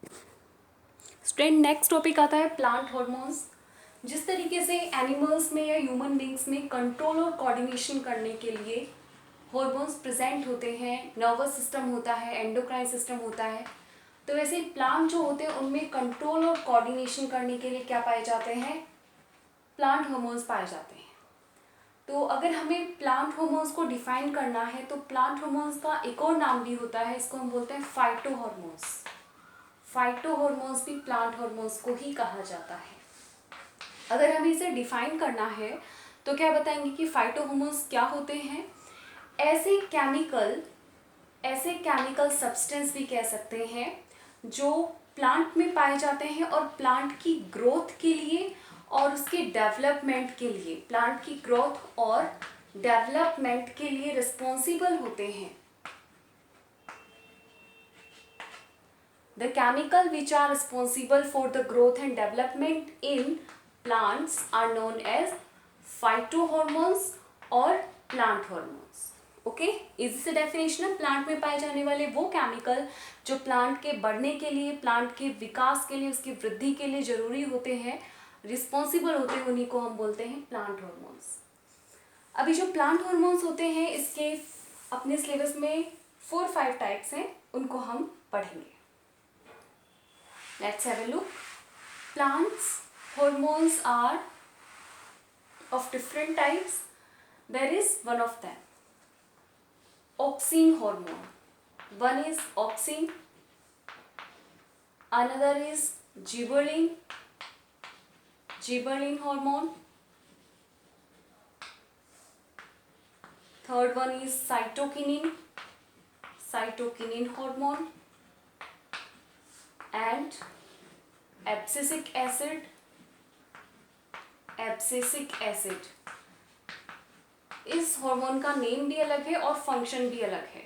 Student next topic आता है plant hormones. जिस तरीके से एनिमल्स में या ह्यूमन बींग्स में कंट्रोल और कोऑर्डिनेशन करने के लिए हॉर्मोन्स प्रेजेंट होते हैं, नर्वस सिस्टम होता है, एंडोक्राइन सिस्टम होता है, तो वैसे प्लांट जो होते हैं उनमें कंट्रोल और कोऑर्डिनेशन करने के लिए क्या पाए जाते हैं? प्लांट हॉर्मोन्स पाए जाते हैं। तो अगर हमें प्लांट हॉर्मोन्स को डिफाइन करना है तो प्लांट हॉर्मोन्स का एक और नाम भी होता है, इसको हम बोलते हैं फाइटो हॉर्मोन्स। फाइटो हॉर्मोन्स भी प्लांट हॉर्मोन्स को ही कहा जाता है। अगर हमें इसे डिफाइन करना है तो क्या बताएंगे कि फाइटो हॉर्मोन्स क्या होते हैं? ऐसे केमिकल सब्सटेंस भी कह सकते हैं जो प्लांट में पाए जाते हैं और प्लांट की ग्रोथ के लिए और उसके डेवलपमेंट के लिए, प्लांट की ग्रोथ और डेवलपमेंट के लिए रिस्पॉन्सिबल होते हैं। The chemical which are responsible for the growth and development in plants are known as phytohormones और plant hormones. ओके, इजी से डेफिनेशन है। प्लांट में पाए जाने वाले वो केमिकल जो प्लांट के बढ़ने के लिए, प्लांट के विकास के लिए, उसकी वृद्धि के लिए जरूरी होते हैं, रिस्पॉन्सिबल होते हैं, उन्हीं को हम बोलते हैं प्लांट हॉर्मोन्स। अभी जो प्लांट हॉर्मोन्स होते हैं इसके अपने सिलेबस में 4-5 टाइप्स हैं, उनको हम पढ़ेंगे। Let's have a look. Plants hormones are of different types. There is one of them, auxin hormone. One is auxin, another is gibberellin hormone. Third one is cytokinin hormone, and abscisic acid। इस hormone का name भी अलग है और function भी अलग है।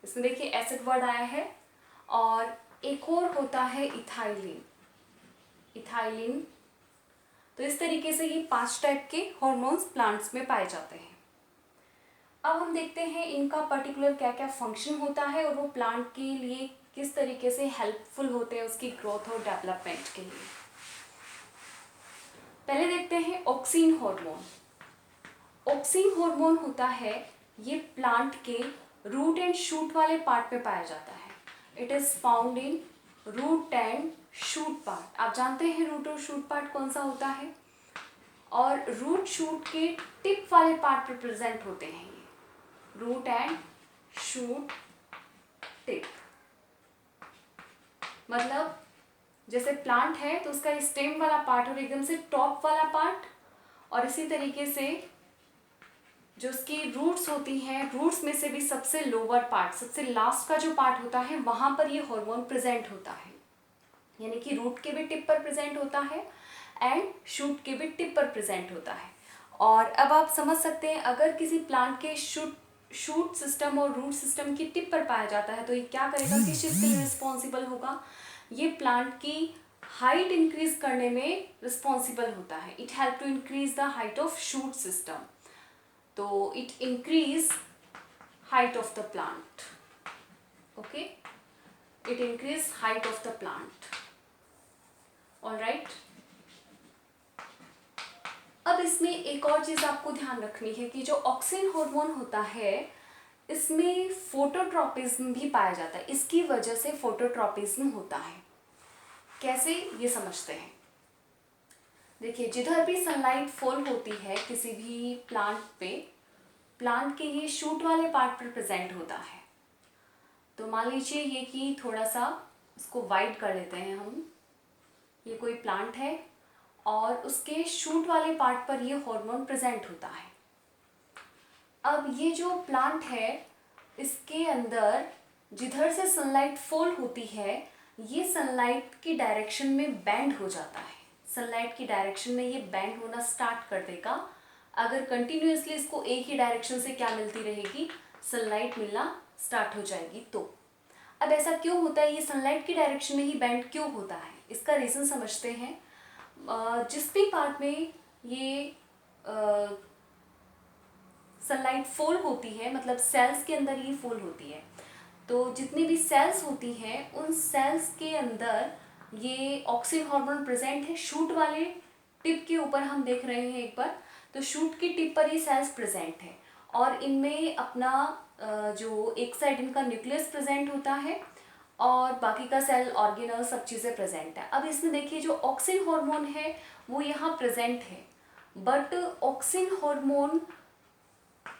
इसमें देखिए एसिड वर्ड आया है। और एक और होता है इथाइलिन। तो इस तरीके से ये 5 टाइप के हार्मोन्स प्लांट्स में पाए जाते हैं। अब हम देखते हैं इनका पर्टिकुलर क्या क्या फंक्शन होता है और वो प्लांट के लिए किस तरीके से हेल्पफुल होते हैं उसकी ग्रोथ और डेवलपमेंट के लिए। पहले देखते हैं ऑक्सिन हार्मोन। ऑक्सिन हार्मोन होता है, ये प्लांट के रूट एंड शूट वाले पार्ट में पाया जाता है। It is found in root and shoot part. आप जानते हैं रूट और शूट पार्ट कौन सा होता है, और रूट शूट के टिप वाले पार्ट पर प्रेजेंट होते हैं ये रूट एंड शूट टिप। मतलब जैसे प्लांट है तो उसका स्टेम वाला पार्ट और एकदम से टॉप वाला पार्ट, और इसी तरीके से जो उसकी रूट्स होती हैं, रूट्स में से भी सबसे लोअर पार्ट, सबसे लास्ट का जो पार्ट होता है, वहां पर ये हार्मोन प्रेजेंट होता है। यानी कि रूट के भी टिप पर प्रेजेंट होता है एंड शूट के भी टिप पर प्रेजेंट होता है। और अब आप समझ सकते हैं अगर किसी प्लांट के शूट सिस्टम और रूट सिस्टम की टिप पर पाया जाता है तो ये क्या करेगा, किस चीज़ के लिए रिस्पॉन्सिबल होगा? ये प्लांट की हाइट इंक्रीज करने में रिस्पॉन्सिबल होता है। It help to increase the height of shoot system. तो it increase height of the plant. Okay, it increase height of the plant. Alright, अब इसमें एक और चीज आपको ध्यान रखनी है कि जो ऑक्सिन हार्मोन होता है इसमें फोटोट्रॉपिज्म भी पाया जाता है। इसकी वजह से फोटोट्रॉपिज्म होता है। कैसे, ये समझते हैं। देखिए, जिधर भी सनलाइट फॉल होती है किसी भी प्लांट पे, प्लांट के ये शूट वाले पार्ट पर प्रेजेंट होता है। तो मान लीजिए ये कि थोड़ा सा इसको वाइड कर देते हैं हम। ये कोई प्लांट है और उसके शूट वाले पार्ट पर ये हार्मोन प्रेजेंट होता है। अब ये जो प्लांट है इसके अंदर जिधर से सनलाइट फॉल होती है ये सनलाइट की डायरेक्शन में बेंड हो जाता है। सनलाइट की डायरेक्शन में ये बेंड होना स्टार्ट कर देगा। अगर कंटिन्यूअसली इसको एक ही डायरेक्शन से क्या मिलती रहेगी, सनलाइट मिलना स्टार्ट हो जाएगी। तो अब ऐसा क्यों होता है, ये सनलाइट की डायरेक्शन में ही बेंड क्यों होता है, इसका रीज़न समझते हैं। जिस भी पार्ट में ये सनलाइट फॉल होती है, मतलब सेल्स के अंदर ये फॉल होती है, तो जितनी भी सेल्स होती हैं उन सेल्स के अंदर ये ऑक्सिन हार्मोन प्रेजेंट है। शूट वाले टिप के ऊपर हम देख रहे हैं एक बार, तो शूट की टिप पर ये सेल्स प्रेजेंट है और इनमें अपना जो एक साइड इनका न्यूक्लियस प्रेजेंट होता है और बाकी का सेल ऑर्गेनल सब चीज़ें प्रेजेंट है। अब इसमें देखिए जो ऑक्सिन हार्मोन है वो यहाँ प्रेजेंट है, बट ऑक्सिन हार्मोन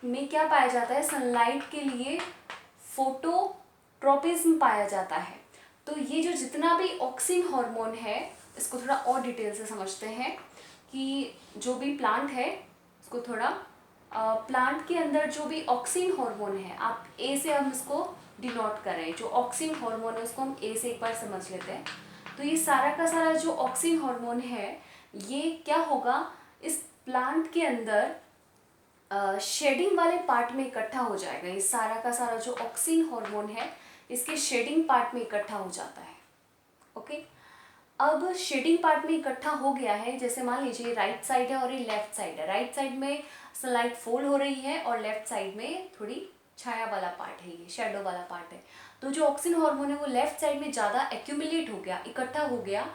में क्या पाया जाता है, सनलाइट के लिए फोटोट्रोपिज्म पाया जाता है। तो ये जो जितना भी ऑक्सिन हार्मोन है, इसको थोड़ा और डिटेल से समझते हैं कि जो भी प्लांट है इसको थोड़ा, प्लांट के अंदर जो भी ऑक्सिन हार्मोन है, आप ए से हम इसको डिनोट करें, जो ऑक्सिन हार्मोन है उसको हम ए से एक बार समझ लेते हैं। तो ये सारा का सारा जो ऑक्सिन हार्मोन है ये क्या होगा, इस प्लांट के अंदर शेडिंग वाले पार्ट में इकट्ठा हो जाएगा। ये सारा का सारा जो ऑक्सिन हार्मोन है इसके शेडिंग पार्ट में इकट्ठा हो जाता है। ओके, अब शेडिंग पार्ट में इकट्ठा हो गया है, जैसे मान लीजिए राइट साइड है और ये लेफ्ट साइड है। राइट साइड में सनलाइट फॉल हो रही है और लेफ्ट साइड में थोड़ी छाया वाला पार्ट है, ये शेडो वाला पार्ट है। तो जो ऑक्सिन हार्मोन है वो लेफ्ट साइड में ज़्यादा एक्यूमुलेट हो गया, इकट्ठा हो गया।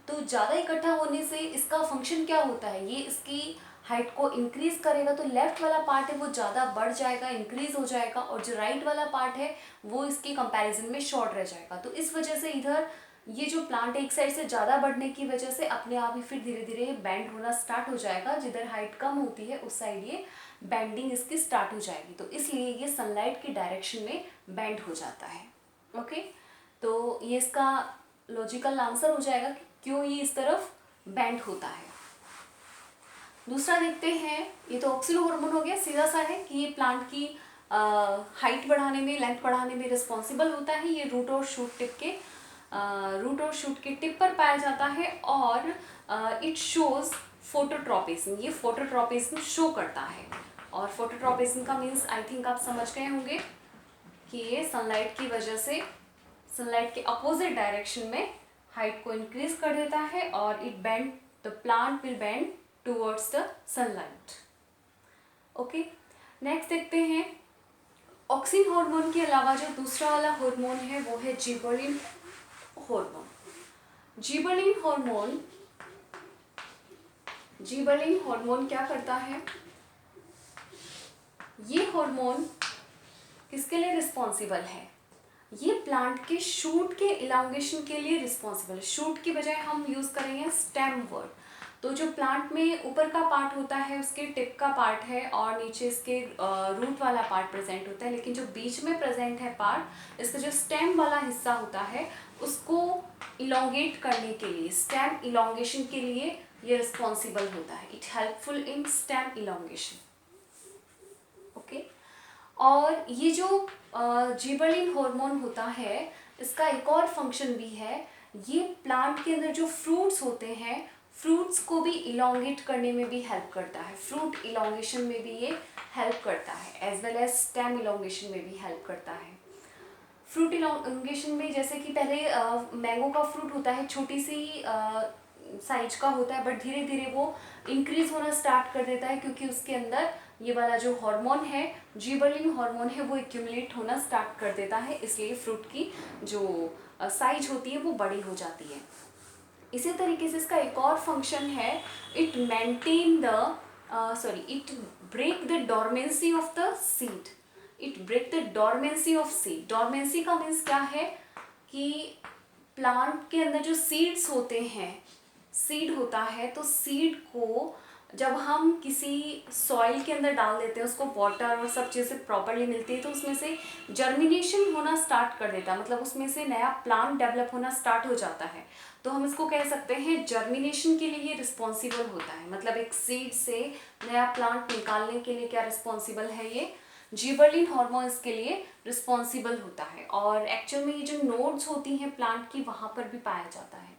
तो ज़्यादा इकट्ठा होने से इसका फंक्शन क्या होता है, ये इसकी हाइट को इंक्रीज करेगा। तो लेफ्ट वाला पार्ट है वो ज़्यादा बढ़ जाएगा, इंक्रीज हो जाएगा, और जो राइट वाला पार्ट है वो इसके कंपैरिजन में शॉर्ट रह जाएगा। तो इस वजह से इधर ये जो प्लांट है एक साइड से ज़्यादा बढ़ने की वजह से अपने आप ही फिर धीरे धीरे बेंड होना स्टार्ट हो जाएगा। जिधर हाइट कम होती है उस साइड ये बेंडिंग इसकी स्टार्ट हो जाएगी। तो इसलिए ये सनलाइट की डायरेक्शन में बेंड हो जाता है। ओके, तो ये इसका लॉजिकल आंसर हो जाएगा कि क्यों ये इस तरफ बेंड होता है। दूसरा देखते हैं, ये तो ऑक्सिन हार्मोन हो गया, सीधा सा है कि ये प्लांट की हाइट बढ़ाने में, लेंथ बढ़ाने में रिस्पॉन्सिबल होता है। ये रूट और शूट के टिप पर पाया जाता है और इट शोज फोटोट्रोपिज्म। ये फोटोट्रोपिज्म शो करता है, और फोटोट्रोपिज्म का मीन्स आई थिंक आप समझ गए होंगे कि ये सनलाइट की वजह से सनलाइट के अपोजिट डायरेक्शन में हाइट को इंक्रीज कर देता है और it bend, the plant will bend towards the sunlight. Okay, next देखते हैं, ऑक्सिन हार्मोन के अलावा जो दूसरा वाला हार्मोन है वो है जिबरेलिन हार्मोन। जिबरेलिन हार्मोन क्या करता है, ये हार्मोन किसके लिए रिस्पॉन्सिबल है, ये प्लांट के शूट के इलांगेशन के लिए रिस्पॉन्सिबल है। शूट की बजाय हम यूज करेंगे स्टेम वर्ड। तो जो प्लांट में ऊपर का पार्ट होता है उसके टिप का पार्ट है और नीचे इसके रूट वाला पार्ट प्रेजेंट होता है, लेकिन जो बीच में प्रेजेंट है पार्ट, इसका जो स्टेम वाला हिस्सा होता है उसको इलोंगेट करने के लिए, स्टेम इलोंगेशन के लिए ये रिस्पॉन्सिबल होता है। It helpful in stem elongation. Okay, और ये जो जिबरेलिन हार्मोन होता है इसका एक और फंक्शन भी है, ये प्लांट के अंदर जो फ्रूट्स होते हैं, फ्रूट्स को भी इलोंगेट करने में भी हेल्प करता है। फ्रूट इलोंगेशन में भी ये हेल्प करता है, as well as stem elongation में भी हेल्प करता है। फ्रूट इलोंगेशन में जैसे कि पहले मैंगो का फ्रूट होता है, छोटी सी साइज का होता है, बट धीरे धीरे वो इंक्रीज होना स्टार्ट कर देता है क्योंकि उसके अंदर ये वाला जो हार्मोन है, जिबरेलिन हार्मोन है, वो एक्यूमुलेट होना स्टार्ट कर देता है, इसलिए फ्रूट की जो साइज होती है वो बड़ी हो जाती है। इसी तरीके से इसका एक और फंक्शन है, it maintain the it break the dormancy of the seed. It break the dormancy of seed. Dormancy का मीन्स क्या है कि प्लांट के अंदर जो सीड्स होते हैं, सीड होता है, तो सीड को जब हम किसी सॉइल के अंदर डाल देते हैं, उसको वाटर और सब चीज़ें प्रॉपरली मिलती है, तो उसमें से जर्मिनेशन होना स्टार्ट कर देता है, मतलब उसमें से नया प्लांट डेवलप होना स्टार्ट हो जाता है। तो हम इसको कह सकते हैं जर्मिनेशन के लिए ये रिस्पॉन्सिबल होता है। मतलब एक सीड से नया प्लांट निकालने के लिए क्या रिस्पॉन्सिबल है, ये जिबरेलिन हार्मोन इसके लिए रिस्पॉन्सिबल होता है। और एक्चुअल में ये जो नोड्स होती हैं प्लांट की, वहाँ पर भी पाया जाता है।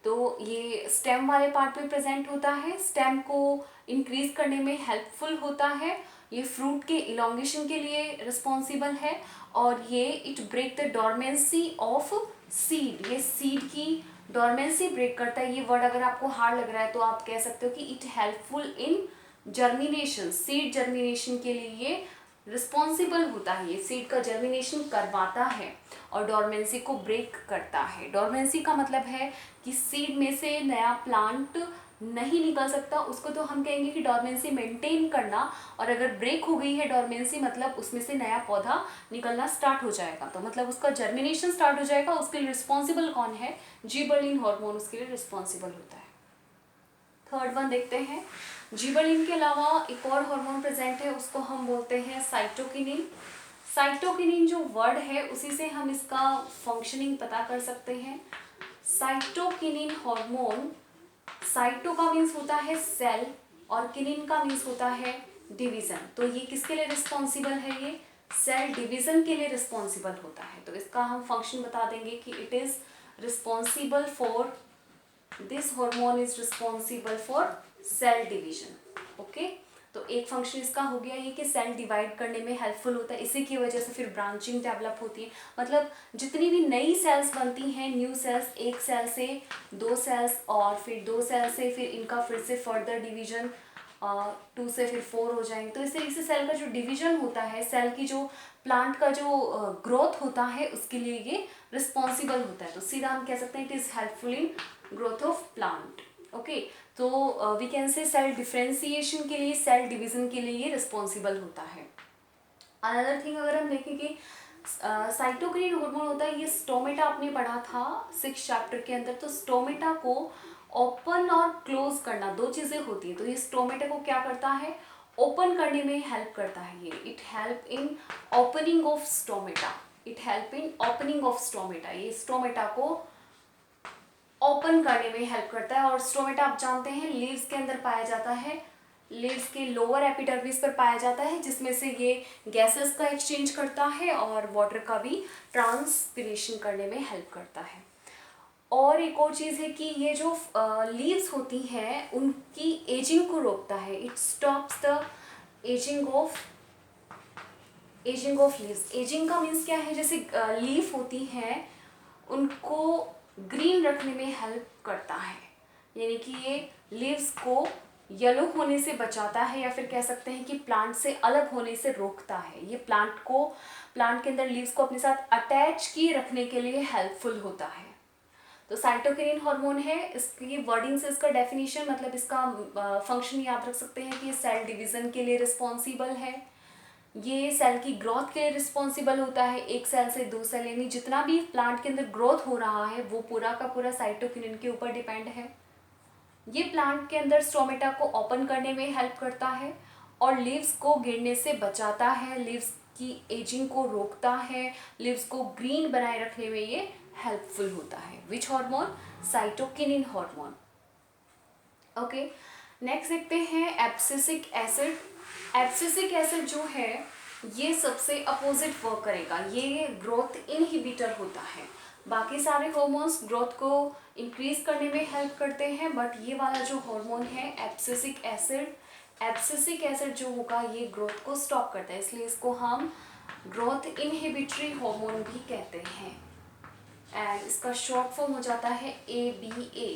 तो ये स्टेम वाले पार्ट में प्रेजेंट होता है, स्टेम को इंक्रीज करने में हेल्पफुल होता है, ये फ्रूट के इलोंगेशन के लिए रिस्पॉन्सिबल है, और ये it break the dormancy of seed. ये सीड की डॉर्मेंसी ब्रेक करता है। ये वर्ड अगर आपको हार्ड लग रहा है तो आप कह सकते हो कि it helpful in germination, seed germination के लिए ये रिस्पॉन्सिबल होता है, ये सीड का जर्मिनेशन करवाता है और डोरमेंसी को ब्रेक करता है। डोरमेंसी का मतलब है कि सीड में से नया प्लांट नहीं निकल सकता, उसको तो हम कहेंगे कि डोरमेंसी मेंटेन करना, और अगर ब्रेक हो गई है डोरमेंसी मतलब उसमें से नया पौधा निकलना स्टार्ट हो जाएगा, तो मतलब उसका जर्मिनेशन स्टार्ट हो जाएगा। उसके लिए रिस्पॉन्सिबल कौन है? जिबरेलिन हार्मोन उसके लिए रिस्पॉन्सिबल होता है। थर्ड वन देखते हैं। जिबरेलिन के अलावा एक और हार्मोन प्रेजेंट है, उसको हम बोलते हैं साइटोकिनिन। साइटोकिनिन जो वर्ड है उसी से हम इसका फंक्शनिंग पता कर सकते हैं। साइटोकिनिन हार्मोन, साइटो का मीन्स होता है सेल और किनिन का मीन्स होता है डिवीजन। तो ये किसके लिए रिस्पॉन्सिबल है? ये सेल डिवीजन के लिए रिस्पॉन्सिबल होता है। तो इसका हम फंक्शन बता देंगे कि it is responsible for, this hormone is responsible for sale division. Okay, तो एक फंक्शन इसका हो गया ये कि सेल डिवाइड करने में हेल्पफुल होता है, इसी की वजह से फिर ब्रांचिंग डेवलप होती है। मतलब जितनी भी नई सेल्स बनती हैं, न्यू सेल्स, एक सेल से दो सेल्स और फिर दो सेल से फिर इनका फिर से फर्दर डिवीजन, 2 से फिर 4 हो जाएंगे। तो इस तरीके से सेल का जो डिवीजन होता है, सेल की जो प्लांट का जो ग्रोथ होता है उसके लिए ये रिस्पॉन्सिबल होता है। तो सीधा हम कह सकते हैं it is helpful in growth of plant. Okay, तो we can say cell differentiation के लिए, सेल डिवीजन के लिए ये रिस्पॉन्सिबल होता है। अनदर थिंग अगर हम देखें कि साइटोकिनिन हार्मोन होता है, ये स्टोमेटा आपने पढ़ा था 6 चैप्टर के अंदर। तो स्टोमेटा को ओपन और क्लोज करना, दो चीजें होती है, तो ये स्टोमेटा को क्या करता है? ओपन करने में हेल्प करता है। ये it help in opening of stomata, it help in opening of stomata, ये स्टोमेटा को ओपन करने में हेल्प करता है। और स्टोमेटा आप जानते हैं लीव्स के अंदर पाया जाता है, लीव्स के लोअर एपिडर्मिस पर पाया जाता है, जिसमें से ये गैसेस का एक्सचेंज करता है और वाटर का भी ट्रांसपिरेशन करने में हेल्प करता है। और एक और चीज़ है कि ये जो लीव्स होती हैं उनकी एजिंग को रोकता है, it stops the ageing of leaves. Ageing का मीन्स क्या है? जैसे लीफ होती हैं उनको ग्रीन रखने में हेल्प करता है, यानी कि ये लीव्स को येलो होने से बचाता है, या फिर कह सकते हैं कि प्लांट से अलग होने से रोकता है। ये प्लांट के अंदर लीव्स को अपने साथ अटैच किए रखने के लिए हेल्पफुल होता है। तो साइटोकिनिन हार्मोन है, इसकी वर्डिंग से इसका डेफिनेशन मतलब इसका फंक्शन याद रख सकते हैं कि सेल डिवीजन के लिए रिस्पॉन्सिबल है, ये सेल की ग्रोथ के लिए रिस्पॉन्सिबल होता है, एक सेल से दो सेल, यानी जितना भी प्लांट के अंदर ग्रोथ हो रहा है वो पूरा का पूरा साइटोकिनिन के ऊपर डिपेंड है। ये प्लांट के अंदर स्टोमेटा को ओपन करने में हेल्प करता है और लीव्स को गिरने से बचाता है, लीव्स की एजिंग को रोकता है, लीव्स को ग्रीन बनाए रखने में ये हेल्पफुल होता है। Which hormone? Cytokinin hormone. Okay, next देखते हैं एब्सिसिक एसिड। एब्सिसिक एसिड जो है ये सबसे अपोजिट वर्क करेगा, ये ग्रोथ इनहिबिटर होता है। बाकी सारे हार्मोन्स ग्रोथ को इंक्रीज करने में हेल्प करते हैं, बट ये वाला जो हार्मोन है एब्सिसिक एसिड जो होगा ये ग्रोथ को स्टॉप करता है, इसलिए इसको हम ग्रोथ इनहिबिटरी हार्मोन भी कहते हैं। एंड इसका शॉर्ट फॉर्म हो जाता है ABA।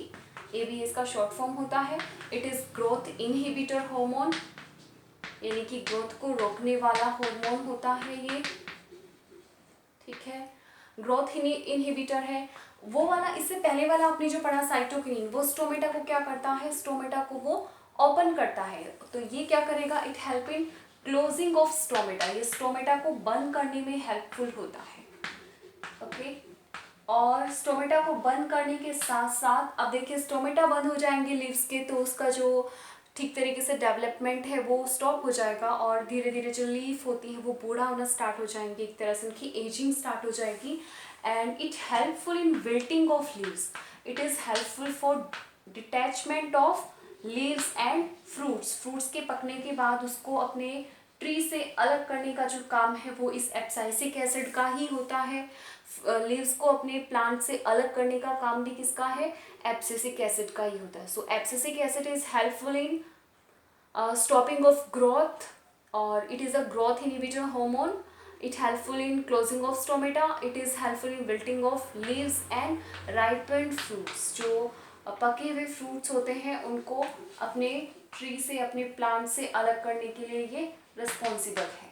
ABA इसका शॉर्ट फॉर्म होता है, it is growth inhibitor hormone, यानी कि ग्रोथ को रोकने वाला हार्मोन होता है ये। ठीक है, ग्रोथ इनहिबिटर है वो वाला। इससे पहले वाला आपने जो पढ़ा साइटोकिनिन, वो स्टोमेटा को क्या करता है? स्टोमेटा को वो ओपन करता है। तो ये क्या करेगा? It help in closing of stomata, ये स्टोमेटा को बंद करने में हेल्पफुल होता है। ओके, और स्टोमेटा को बंद करने के साथ साथ अब देखिए स्टोमेटा बंद हो जाएंगे लीव्स के, तो उसका जो ठीक तरीके से डेवलपमेंट है वो स्टॉप हो जाएगा और धीरे धीरे जो लीफ होती है वो बूढ़ा होना स्टार्ट हो जाएंगे, एक तरह से उनकी एजिंग स्टार्ट हो जाएगी। And it helpful in wilting of leaves, it is helpful for detachment of leaves and fruits के पकने के बाद उसको अपने ट्री से अलग करने का जो काम है वो इस एब्सिसिक एसिड का ही होता है। लीव्स को अपने प्लांट से अलग करने का काम भी किसका है? एब्सिसिक एसिड का ही होता है। So abscisic acid is helpful in stopping of growth और it is a growth inhibitor hormone. It helpful in closing of stomata, it is helpful in wilting of leaves and ripened fruits. जो पके हुए fruits होते हैं उनको अपने tree से, अपने प्लांट से अलग करने के लिए ये रिस्पॉन्सिबल है।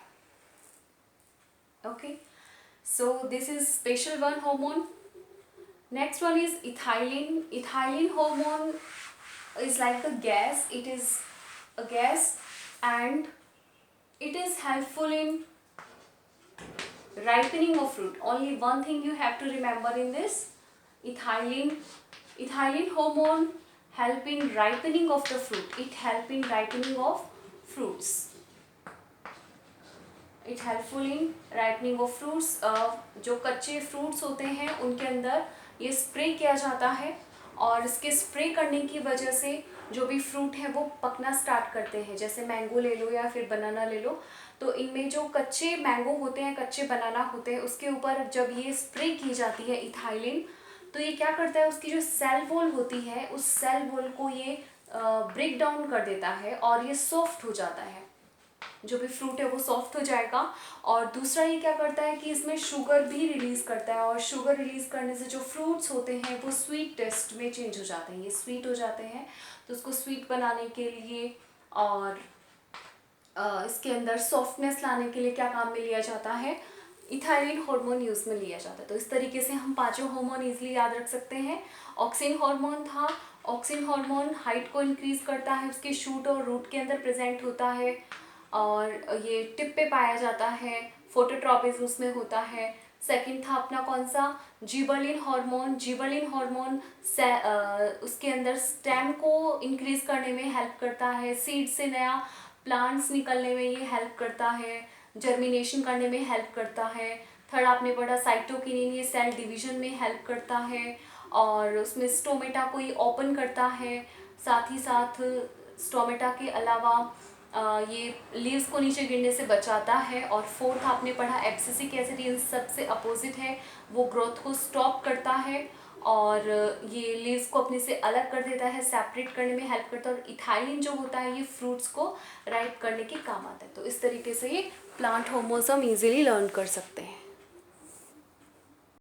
Okay, so this is special one hormone. Next one is ethylene. Ethylene hormone is like a gas. It is a gas and it is helpful in ripening of fruit. Only one thing you have to remember in this: ethylene hormone help in ripening of the fruit. It help in ripening of fruits. It helpful in ripening of fruits. जो कच्चे fruits होते हैं उनके अंदर ये spray किया जाता है और इसके स्प्रे करने की वजह से जो भी फ्रूट है वो पकना स्टार्ट करते हैं. जैसे मैंगो ले लो या फिर बनाना ले लो, तो इनमें जो कच्चे मैंगो होते हैं, कच्चे बनाना होते हैं, उसके ऊपर जब ये स्प्रे की जाती है इथाइलिन, तो ये क्या करता है, उसकी जो सेल वॉल होती है उस सेल वॉल को ये ब्रेक डाउन कर देता है और ये सॉफ्ट हो जाता है. जो भी फ्रूट है वो सॉफ्ट हो जाएगा. और दूसरा ये क्या करता है कि इसमें शुगर भी रिलीज करता है और शुगर रिलीज करने से जो फ्रूट्स होते हैं वो स्वीट टेस्ट में चेंज हो जाते हैं, ये स्वीट हो जाते हैं. तो उसको स्वीट बनाने के लिए और इसके अंदर सॉफ्टनेस लाने के लिए क्या काम में लिया जाता है, इथाइलिन हार्मोन यूज में लिया जाता है. तो इस तरीके से हम पांचों हार्मोन इजीली याद रख सकते हैं. ऑक्सिन हार्मोन था. ऑक्सिन हार्मोन हाइट को इंक्रीज करता है, उसके शूट और रूट के अंदर प्रेजेंट होता है और ये टिप पे पाया जाता है, फोटोट्रॉपिज्म उसमें होता है. सेकंड था अपना कौन सा, जिबरलिन हार्मोन. जिबरलिन हार्मोन उसके अंदर स्टेम को इंक्रीज करने में हेल्प करता है, सीड से नया प्लांट्स निकलने में ये हेल्प करता है, जर्मिनेशन करने में हेल्प करता है. थर्ड आपने पढ़ा साइटोकिनिन, ये सेल डिवीजन में हेल्प करता है और उसमें स्टोमेटा को ये ओपन करता है. साथ ही साथ स्टोमेटा के अलावा ये लीव्स को नीचे गिरने से बचाता है. और फोर्थ आपने पढ़ा एब्सिसिक एसिड, इन सबसे अपोजिट है, वो ग्रोथ को स्टॉप करता है और ये लीव्स को अपने से अलग कर देता है, सेपरेट करने में हेल्प करता है. और इथाइलिन जो होता है ये फ्रूट्स को राइप करने के काम आता है. तो इस तरीके से ये प्लांट हार्मोन्स हम इजीली लर्न कर सकते हैं.